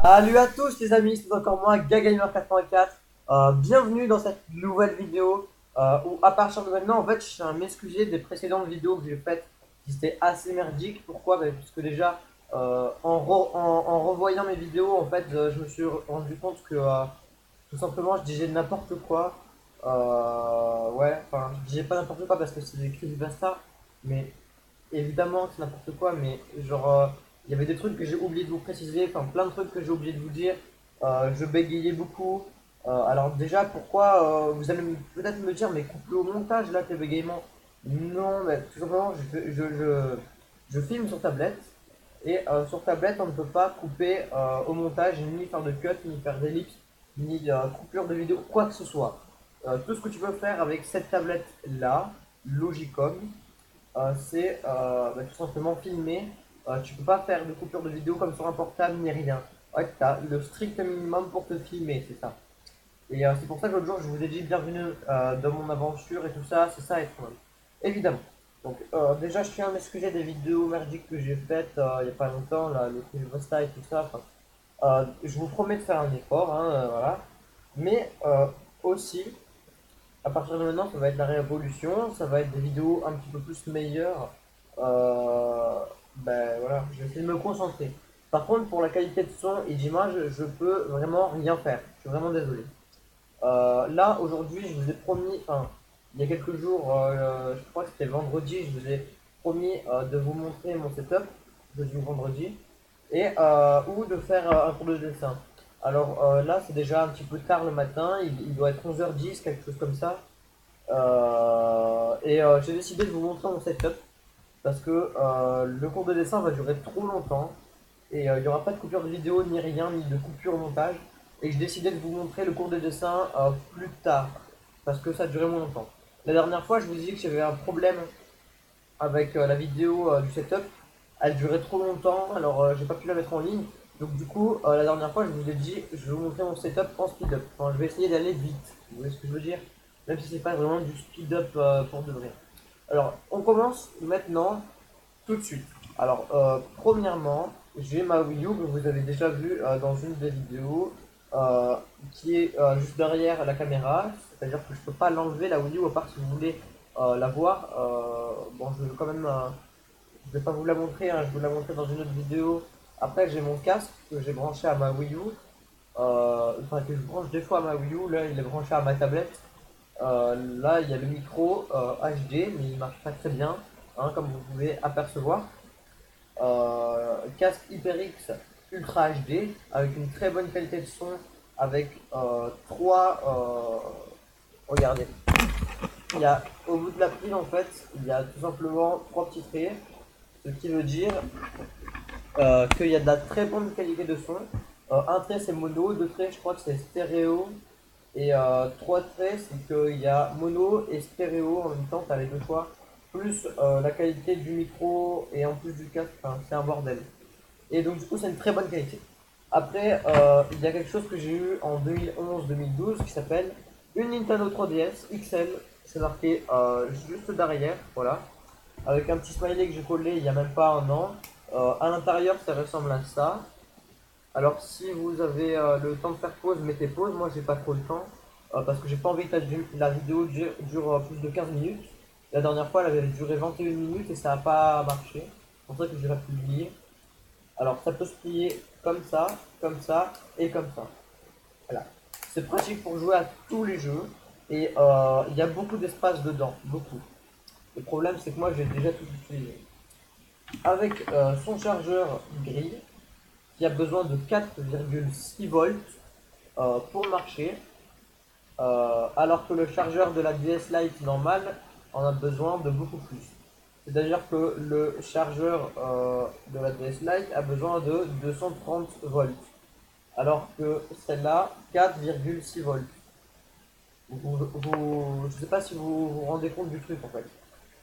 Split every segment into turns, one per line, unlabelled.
Salut à tous les amis, c'est encore moi, Gagamer84. Bienvenue dans cette nouvelle vidéo où à partir de maintenant, en fait, je tiens à m'excuser des précédentes vidéos que j'ai faites qui étaient assez merdiques. Pourquoi? Parce que déjà, en revoyant mes vidéos, en fait, je me suis rendu compte que tout simplement, je disais n'importe quoi. Ouais, enfin, je disais pas n'importe quoi parce que c'est des creepypasta, mais évidemment, c'est n'importe quoi, mais genre, il y avait des trucs que j'ai oublié de vous préciser, enfin plein de trucs que j'ai oublié de vous dire. Je bégayais beaucoup. Alors déjà, pourquoi vous allez peut-être me dire, mais coupe-le au montage là, tes bégaiements. Non, mais tout simplement, je filme sur tablette. Et sur tablette, on ne peut pas couper au montage, ni faire de cut, ni faire d'ellipse, ni coupure de vidéo, quoi que ce soit. Tout ce que tu peux faire avec cette tablette là, Logicom, c'est tout simplement filmer. Tu peux pas faire de coupure de vidéo comme sur un portable ni rien. Ouais, tu as le strict minimum pour te filmer, c'est ça. Et c'est pour ça que l'autre jour je vous ai dit bienvenue dans mon aventure et tout ça, c'est ça être humain. Évidemment. Donc déjà je tiens à m'excuser des vidéos merdiques que j'ai faites il n'y a pas longtemps, là, le Creepypasta et tout ça. Enfin, je vous promets de faire un effort, hein, voilà. Mais aussi, à partir de maintenant, ça va être la révolution, ça va être des vidéos un petit peu plus meilleures. Ben voilà, je vais essayer de me concentrer. Par contre, pour la qualité de son et d'image, je peux vraiment rien faire. Je suis vraiment désolé. Là, aujourd'hui, je vous ai promis, enfin, il y a quelques jours, je crois que c'était vendredi, je vous ai promis de vous montrer mon setup, jeudi ou vendredi, et ou de faire un cours de dessin. Alors là, c'est déjà un petit peu tard le matin, il doit être 11h10, quelque chose comme ça. J'ai décidé de vous montrer mon setup parce que le cours de dessin va durer trop longtemps et il n'y aura pas de coupure de vidéo ni rien, ni de coupure au montage. Et j'ai décidé de vous montrer le cours de dessin plus tard parce que ça a duré moins longtemps. La dernière fois, je vous ai dit que j'avais un problème avec la vidéo du setup. Elle durait trop longtemps, alors j'ai pas pu la mettre en ligne. Donc du coup, la dernière fois, je vous ai dit, je vais vous montrer mon setup en speed up. Enfin, je vais essayer d'aller vite. Vous voyez ce que je veux dire? Même si c'est pas vraiment du speed up pour de vrai. Alors, on commence maintenant tout de suite. Alors, premièrement, j'ai ma Wii U que vous avez déjà vu dans une des vidéos qui est juste derrière la caméra. C'est-à-dire que je peux pas l'enlever la Wii U à part si vous voulez la voir. Bon, je vais quand même, je vais pas vous la montrer, hein, je vais vous la montrer dans une autre vidéo. Après, j'ai mon casque que j'ai branché à ma Wii U. Enfin, que je branche des fois à ma Wii U. Là, il est branché à ma tablette. Là, il y a le micro HD, mais il marche pas très bien, hein, comme vous pouvez apercevoir. Casque HyperX Ultra HD avec une très bonne qualité de son, avec trois. Regardez, il y a au bout de la prise en fait, il y a tout simplement trois petits traits, ce qui veut dire qu'il y a de la très bonne qualité de son. Un trait c'est mono, deux traits je crois que c'est stéréo, et trois traits, c'est qu'il y a mono et stéréo en même temps, tu as les deux choix, plus la qualité du micro et en plus du casque, enfin, c'est un bordel. Et donc du coup, c'est une très bonne qualité. Après, il y a quelque chose que j'ai eu en 2011-2012 qui s'appelle une Nintendo 3DS XL. C'est marqué juste derrière, voilà, avec un petit smiley que j'ai collé il n'y a même pas un an. À l'intérieur, ça ressemble à ça. Alors si vous avez le temps de faire pause, mettez pause. Moi j'ai pas trop le temps parce que j'ai pas envie que la vidéo dure plus de 15 minutes. La dernière fois elle avait duré 21 minutes et ça n'a pas marché. C'est pour ça que je l'ai pas publié. Alors ça peut se plier comme ça et comme ça. Voilà. C'est pratique pour jouer à tous les jeux et il y a beaucoup d'espace dedans, beaucoup. Le problème c'est que moi j'ai déjà tout utilisé. Avec son chargeur gris qui a besoin de 4,6 volts pour marcher, alors que le chargeur de la DS Lite normale en a besoin de beaucoup plus. C'est-à-dire que le chargeur de la DS Lite a besoin de 230 volts, alors que celle-là, 4,6 volts. Je ne sais pas si vous vous rendez compte du truc en fait.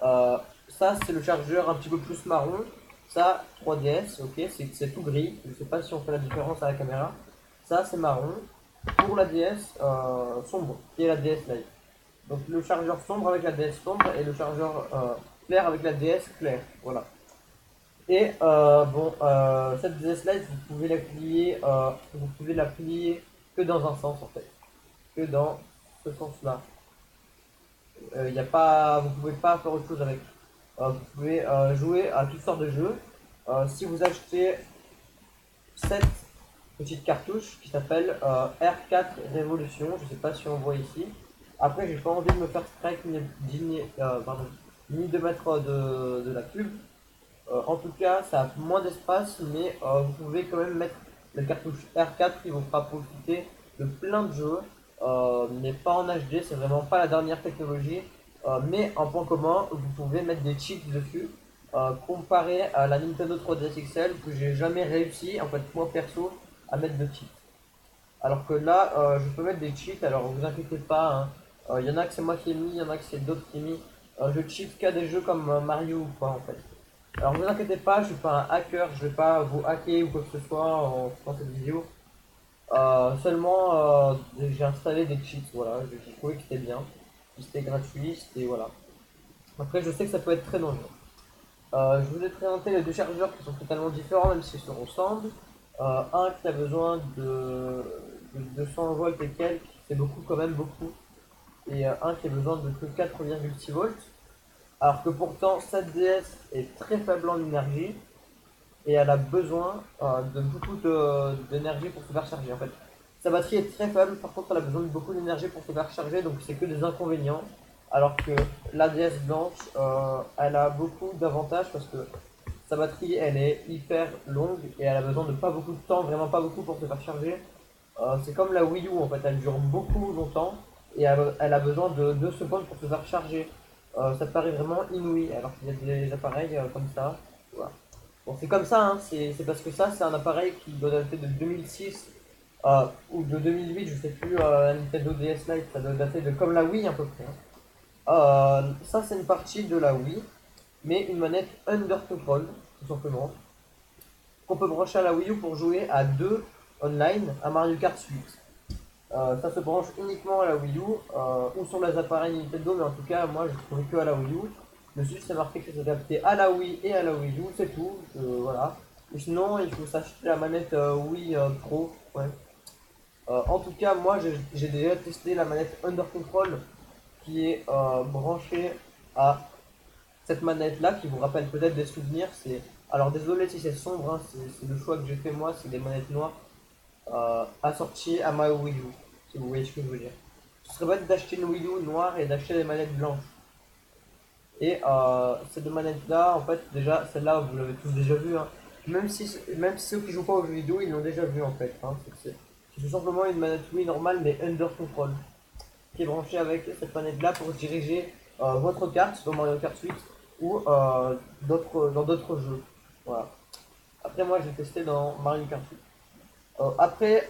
Euh, Ça, c'est le chargeur un petit peu plus marron. Ça, 3DS, ok, c'est tout gris. Je ne sais pas si on fait la différence à la caméra. Ça, c'est marron. Pour la DS sombre, qui est la DS Lite. Donc le chargeur sombre avec la DS sombre et le chargeur clair avec la DS claire. Voilà. Et bon, cette DS Lite, vous pouvez la plier que dans un sens en fait, que dans ce sens-là. Y a pas, vous pouvez pas faire autre chose avec. Vous pouvez jouer à toutes sortes de jeux. Si vous achetez cette petite cartouche qui s'appelle R4 Révolution, je sais pas si on voit ici. Après, j'ai pas envie de me faire strike ni de mettre de la pub. En tout cas, ça a moins d'espace, mais vous pouvez quand même mettre la cartouche R4 qui vous fera profiter de plein de jeux, mais pas en HD, c'est vraiment pas la dernière technologie. Mais en point commun, vous pouvez mettre des cheats dessus, comparé à la Nintendo 3DS XL que j'ai jamais réussi, en fait, moi perso, à mettre de cheats. Alors que là, je peux mettre des cheats, alors vous inquiétez pas, hein. Y en a que c'est moi qui ai mis, il y en a que c'est d'autres qui ai mis. Je cheat qu'à des jeux comme Mario ou quoi en fait. Alors ne vous inquiétez pas, je suis pas un hacker, je vais pas vous hacker ou quoi que ce soit en faisant cette vidéo. Seulement, j'ai installé des cheats, voilà, j'ai trouvé que c'était bien, c'était gratuit, c'était voilà. Après, je sais que ça peut être très dangereux. Je vous ai présenté les deux chargeurs qui sont totalement différents, même s'ils se ressemblent. Un qui a besoin de 200 volts et quelques, c'est beaucoup quand même beaucoup. Et un qui a besoin de que 4,6 volts. Alors que pourtant, cette DS est très faible en énergie et elle a besoin de beaucoup d'énergie pour se faire charger. En fait, sa batterie est très faible, par contre, elle a besoin de beaucoup d'énergie pour se faire charger, donc c'est que des inconvénients. Alors que la DS blanche, elle a beaucoup d'avantages parce que sa batterie, elle est hyper longue et elle a besoin de pas beaucoup de temps, vraiment pas beaucoup pour se faire charger. C'est comme la Wii U en fait, elle dure beaucoup longtemps et elle a besoin de 2 secondes pour se faire charger. Ça paraît vraiment inouï alors qu'il y a des appareils comme ça. Voilà. Bon, c'est comme ça, hein, c'est parce que ça, c'est un appareil qui doit dater de 2006 ou de 2008, je sais plus, la Nintendo DS Lite, ça doit dater de comme la Wii à peu près, hein. Ça, c'est une partie de la Wii, mais une manette Under Control, tout simplement, qu'on peut brancher à la Wii U pour jouer à deux online à Mario Kart 8. Ça se branche uniquement à la Wii U ou sur les appareils Nintendo, mais en tout cas, moi je trouve que à la Wii U. Dessus, c'est marqué que c'est adapté à la Wii et à la Wii U, c'est tout. Voilà. Et sinon, il faut s'acheter la manette Wii Pro. Ouais. En tout cas, moi j'ai déjà testé la manette Under Control qui est branchée à cette manette là qui vous rappelle peut-être des souvenirs. Alors désolé si c'est sombre, hein, c'est le choix que j'ai fait moi, c'est des manettes noires assorties à ma Wii U, si vous voyez ce que je veux dire. Ce serait bête d'acheter une Wii U noire et d'acheter des manettes blanches. Et ces deux manettes là, en fait, déjà celle-là vous l'avez tous déjà vu, hein. Même si ceux qui jouent pas aux jeux vidéo ils l'ont déjà vu en fait, hein. C'est tout simplement une manette Wii normale mais under control qui est branchée avec cette manette là pour diriger votre carte dans Mario Kart 8 ou dans d'autres jeux. Voilà. Après moi j'ai testé dans Mario Kart 8. Après,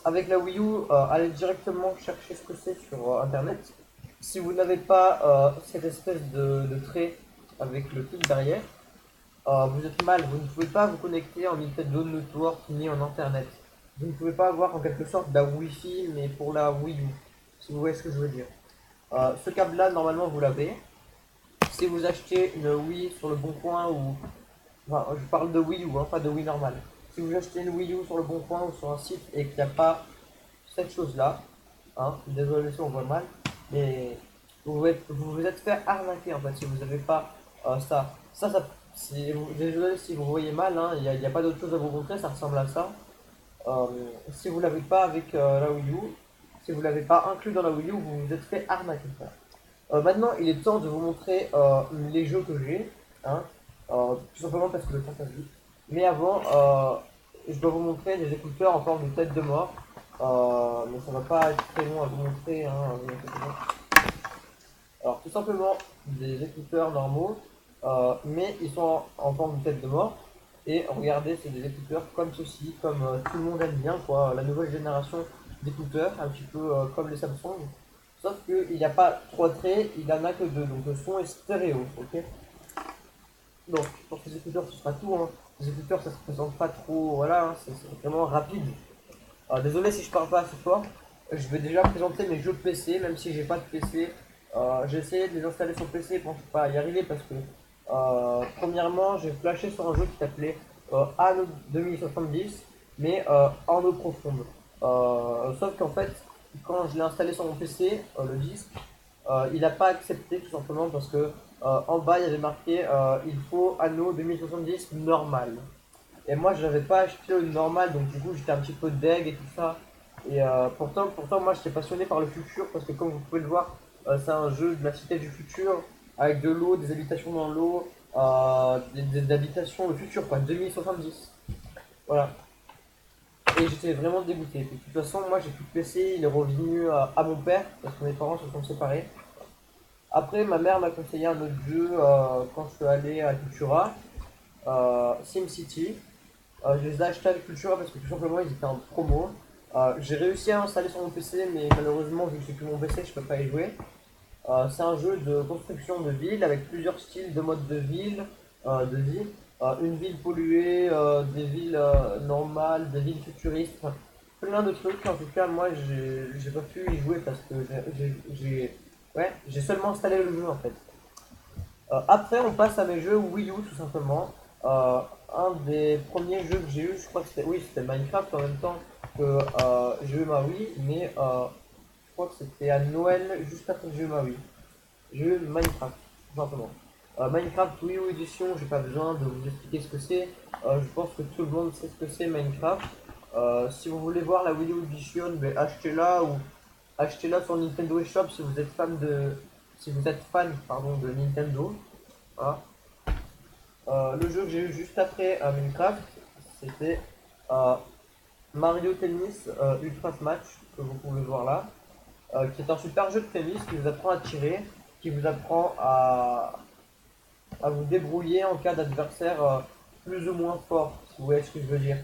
avec la Wii U, allez directement chercher ce que c'est sur internet. Si vous n'avez pas cette espèce de trait avec le fil derrière, vous êtes mal, vous ne pouvez pas vous connecter en Nintendo Network ni en internet. Vous ne pouvez pas avoir en quelque sorte la Wi-Fi, mais pour la Wii U, si vous voyez ce que je veux dire. Ce câble-là, normalement, vous l'avez. Si vous achetez une Wii sur le bon coin ou. Enfin, je parle de Wii U, hein, pas de Wii normal. Si vous achetez une Wii U sur le bon coin ou sur un site et qu'il n'y a pas cette chose-là, hein, désolé si on voit mal, mais vous vous êtes fait arnaquer en fait si vous n'avez pas ça. Désolé si vous voyez mal, hein, il n'y a pas d'autre chose à vous montrer, ça ressemble à ça. Euh, si vous l'avez pas avec la Wii U, si vous l'avez pas inclus dans la Wii U, vous vous êtes fait arnaquer. Maintenant, il est temps de vous montrer les jeux que j'ai, hein, tout simplement parce que le temps passe vite. Mais avant, je dois vous montrer des écouteurs en forme de tête de mort. Mais ça va pas être très long à vous montrer, hein, vous inquiétez pas. Alors, tout simplement des écouteurs normaux, mais ils sont en forme de tête de mort. Et regardez, c'est des écouteurs comme ceci, comme tout le monde aime bien, quoi. La nouvelle génération d'écouteurs, un petit peu comme les Samsung. Sauf qu'il n'y a pas trois traits, il en a que deux, donc le son est stéréo, ok. Donc pour ces écouteurs ce sera tout, hein. Les écouteurs ça se présente pas trop, voilà, hein, c'est vraiment rapide. Désolé si je parle pas assez fort, je vais déjà présenter mes jeux PC, même si j'ai pas de PC. J'ai essayé de les installer sur PC, bon je peux pas y arriver parce que Premièrement, j'ai flashé sur un jeu qui s'appelait Anno 2070, mais en eau profonde. Sauf qu'en fait, quand je l'ai installé sur mon PC, le disque, il n'a pas accepté tout simplement parce que en bas il y avait marqué il faut Anno 2070 normal. Et moi je n'avais pas acheté le normal donc du coup j'étais un petit peu deg et tout ça. Et pourtant moi j'étais passionné par le futur parce que comme vous pouvez le voir, c'est un jeu de la cité du futur avec de l'eau, des habitations dans l'eau, des habitations, le futur quoi, 2070. Voilà. Et j'étais vraiment dégoûté. De toute façon, moi j'ai plus de PC, il est revenu à mon père parce que mes parents se sont séparés. Après, ma mère m'a conseillé un autre jeu quand je suis allé à Cultura, SimCity. Je les ai achetés à Cultura parce que tout simplement ils étaient en promo. J'ai réussi à installer sur mon PC, mais malheureusement, vu que j'ai plus mon PC, je peux pas y jouer. C'est un jeu de construction de ville avec plusieurs styles de modes de ville, de vie. Une ville polluée, des villes normales, des villes futuristes, enfin, plein de trucs. En tout cas, moi, j'ai pas pu y jouer parce que j'ai seulement installé le jeu en fait. Après, on passe à mes jeux Wii U tout simplement. Un des premiers jeux que j'ai eu, je crois que c'était oui, c'était Minecraft en même temps que j'ai eu ma Wii, mais je crois que c'était à Noël juste après que j'ai eu ma Wii. J'ai eu Minecraft, tout simplement. Minecraft Wii U Edition, j'ai pas besoin de vous expliquer ce que c'est. Je pense que tout le monde sait ce que c'est Minecraft. Si vous voulez voir la Wii U Edition, ben, achetez-la ou achetez-la sur Nintendo eShop si vous êtes fan de, si vous êtes fan pardon, de Nintendo. Voilà. Le jeu que j'ai eu juste après Minecraft, c'était euh, Mario Tennis Ultra Smash, que vous pouvez voir là, qui est un super jeu de tennis qui vous apprend à tirer, qui vous apprend à vous débrouiller en cas d'adversaire plus ou moins fort, si vous voyez ce que je veux dire.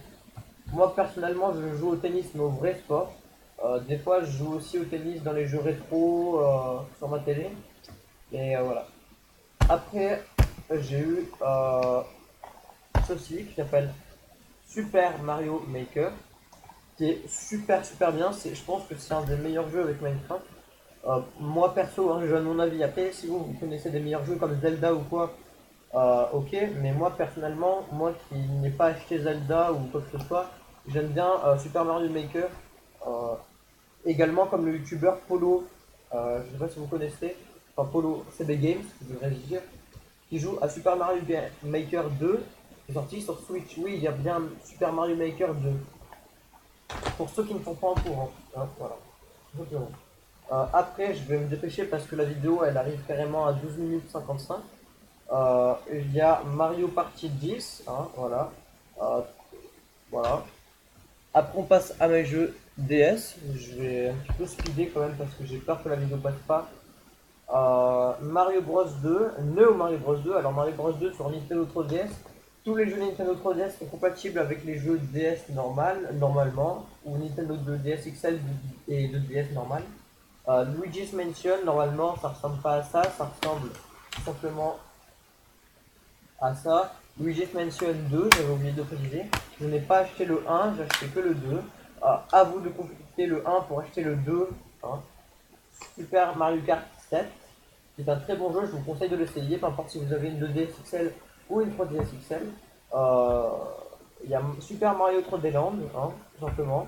Moi personnellement, je joue au tennis, mais au vrai sport. Des fois, je joue aussi au tennis dans les jeux rétro sur ma télé. Et voilà. Après, j'ai eu ceci qui s'appelle Super Mario Maker, qui est super bien. Je pense que c'est un des meilleurs jeux avec Minecraft. Moi perso, hein, je donne mon avis. Après, si vous connaissez des meilleurs jeux comme Zelda ou quoi, ok. Mais moi personnellement, moi qui n'ai pas acheté Zelda ou quoi que ce soit, j'aime bien Super Mario Maker. Euh, Également comme le youtubeur Polo, je sais pas si vous connaissez, enfin Polo CB Games, je devrais dire, qui joue à Super Mario Maker 2, qui est sorti sur Switch. Oui, il y a bien Super Mario Maker 2. Pour ceux qui ne sont pas en courant, hein, voilà. Après, je vais me dépêcher parce que la vidéo elle arrive carrément à 12 minutes 55. Il y a Mario Party 10, hein, voilà. Euh, voilà. Après, on passe à mes jeux DS. Je vais un petit peu speeder quand même parce que j'ai peur que la vidéo passe pas. Mario Bros 2, Neo Mario Bros 2. Alors Mario Bros 2 sur Nintendo 3DS. Tous les jeux Nintendo 3DS sont compatibles avec les jeux DS normalement, ou Nintendo 2DS XL et 2DS normal. Luigi's Mansion, normalement, ça ressemble pas à ça, ça ressemble simplement à ça. Luigi's Mansion 2, j'avais oublié de préciser. Je n'ai pas acheté le 1, j'ai acheté que le 2. À vous de consulter le 1 pour acheter le 2. Hein. Super Mario Kart 7. C'est un très bon jeu, je vous conseille de l'essayer, peu importe si vous avez une 2DS XL ou une 3DS XL. Il y a Super Mario 3D Land, hein, tout simplement,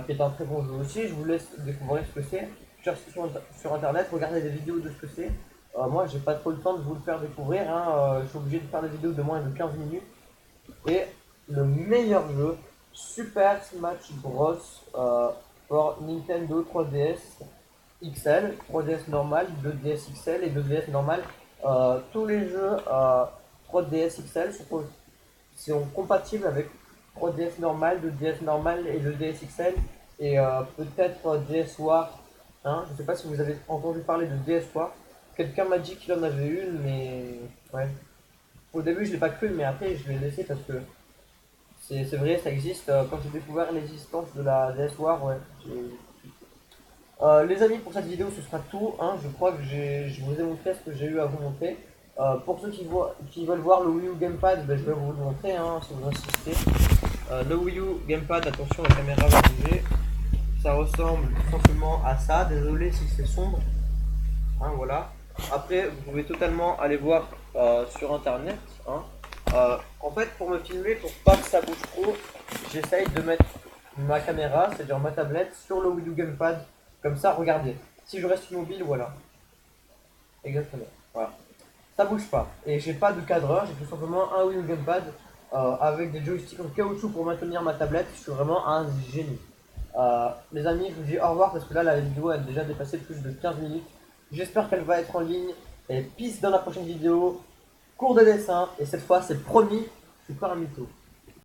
qui est un très bon jeu aussi. Je vous laisse découvrir ce que c'est. Cherchez sur internet, regardez des vidéos de ce que c'est. Moi, j'ai pas trop le temps de vous le faire découvrir. Hein. Je suis obligé de faire des vidéos de moins de 15 minutes. Et le meilleur jeu, Super Smash Bros. Pour Nintendo 3DS XL, 3DS normal, 2DS XL et 2DS normal. Tous les jeux 3DS XL sont compatibles avec 3DS normal, 2DS normal et 2DS XL. Et peut-être DS War. Hein. Je ne sais pas si vous avez entendu parler de DS War. Quelqu'un m'a dit qu'il en avait une, mais ouais. Au début, je l'ai pas cru, mais après, je l'ai laissé parce que c'est vrai, ça existe. Quand j'ai découvert l'existence de la DS War, ouais. Les amis, pour cette vidéo, ce sera tout. Hein. Je crois que je vous ai montré ce que j'ai eu à vous montrer. Pour ceux qui veulent voir le Wii U Gamepad, ben, je vais vous le montrer hein, si vous insistez. Le Wii U Gamepad, attention, la caméra va bouger. Ça ressemble tout simplement à ça. Désolé si c'est sombre. Hein, voilà. Après, vous pouvez totalement aller voir sur internet. Hein. En fait, pour me filmer, pour pas que ça bouge trop, j'essaye de mettre ma caméra, c'est-à-dire ma tablette, sur le Wii U Gamepad. Comme ça, regardez. Si je reste immobile, voilà. Exactement. Voilà. Ça bouge pas. Et j'ai pas de cadreur, j'ai tout simplement un Wii U Gamepad avec des joysticks en caoutchouc pour maintenir ma tablette. Je suis vraiment un génie. Les amis, je vous dis au revoir parce que là, la vidéo a déjà dépassé plus de 15 minutes. J'espère qu'elle va être en ligne. Et peace dans la prochaine vidéo. Cours de dessin. Et cette fois, c'est promis, je suis pas un mytho.